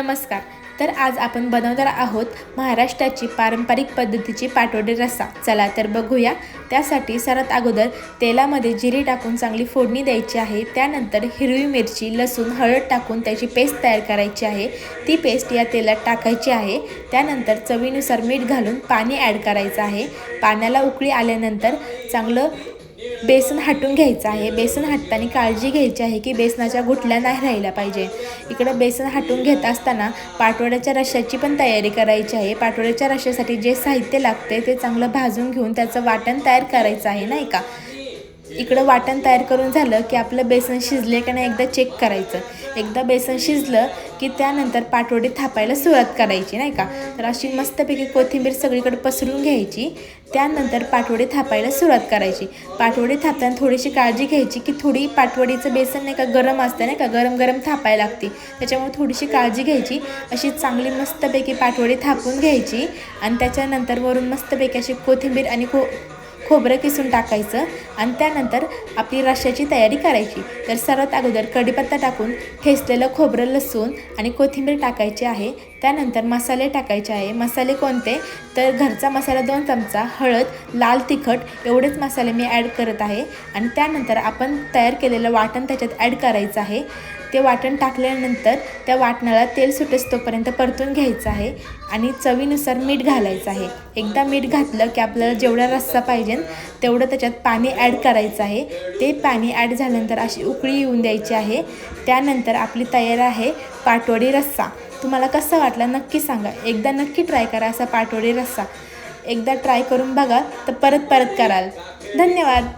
नमस्कार। तर आज आपण बनवणार आहोत महाराष्ट्राची पारंपरिक पद्धतीची पाटवडी रस्सा। चला तर बघूया। त्यासाठी सर्वात अगोदर तेलामध्ये जिरे टाकून चांगली फोडणी द्यायची आहे। त्यानंतर हिरवी मिरची, लसूण, हळद टाकून त्याची पेस्ट तयार करायची आहे। ती पेस्ट या तेलात टाकायची आहे। त्यानंतर चवीनुसार मीठ घालून पाणी ॲड करायचं आहे। पाण्याला उकळी आल्यानंतर चांगलं बेसन हटून घ्यायचं आहे। बेसन हटताना काळजी घ्यायची आहे की बेसनाच्या गुठल्या नाही राहिल्या पाहिजे। इकडे बेसन हटून घेत असताना पाटवड्याच्या रश्श्याची पण तयारी करायची आहे। पाटवड्याच्या रश्श्यासाठी जे साहित्य लागते ते चांगलं भाजून घेऊन त्याचं वाटण तयार करायचं आहे, नाही का। इकडं वाटण तयार करून झालं की आपलं बेसन शिजले का नाही एकदा चेक करायचं। एकदा बेसन शिजलं की त्यानंतर पाटवडी थापायला सुरुवात करायची, नाही का। तर अशी मस्तपैकी कोथिंबीर सगळीकडे पसरून घ्यायची। त्यानंतर पाटवडी थापायला सुरुवात करायची। पाटवडी थापताना थोडीशी काळजी घ्यायची की थोडी पाटवडीचं बेसन नाही का गरम असतं, नाही का, गरम गरम थापायला लागते, त्याच्यामुळे थोडीशी काळजी घ्यायची। अशी चांगली मस्तपैकी पाटवडी थापून घ्यायची आणि त्याच्यानंतर वरून मस्तपैकी अशी कोथिंबीर आणि खोबरं किसून टाकायचं आणि त्यानंतर आपली रश्श्याची तयारी करायची। तर सर्वात अगोदर कढीपत्ता टाकून ठेचलेलं खोबरं, लसूण आणि कोथिंबीर टाकायची आहे। त्यानंतर मसाले टाकायचे आहे। मसाले कोणते तर घरचा मसाला 2 चमचा, हळद, लाल तिखट एवढेच मसाले मी ॲड करत आहे। आणि त्यानंतर आपण तयार केलेलं वाटण त्याच्यात ॲड करायचं आहे। ते वाटण टाकल्यानंतर त्या वाटणाला तेल सुटेस्तोपर्यंत परतून घ्यायचं आहे आणि चवीनुसार मीठ घालायचं आहे। एकदा मीठ घातलं की आपल्याला जेवढा रस्सा पाहिजे तेवढं त्याच्यात पाणी ॲड करायचं आहे। ते पाणी ॲड झाल्यानंतर अशी उकळी येऊन द्यायची आहे। त्यानंतर आपली तयार आहे पाटवडी रस्सा। तुम्हाला कसा वाटला नक्की सांगा। एकदा नक्की ट्राय करा असा पाटवडी रस्सा। एकदा ट्राय करून बघा तर परत कराल। धन्यवाद।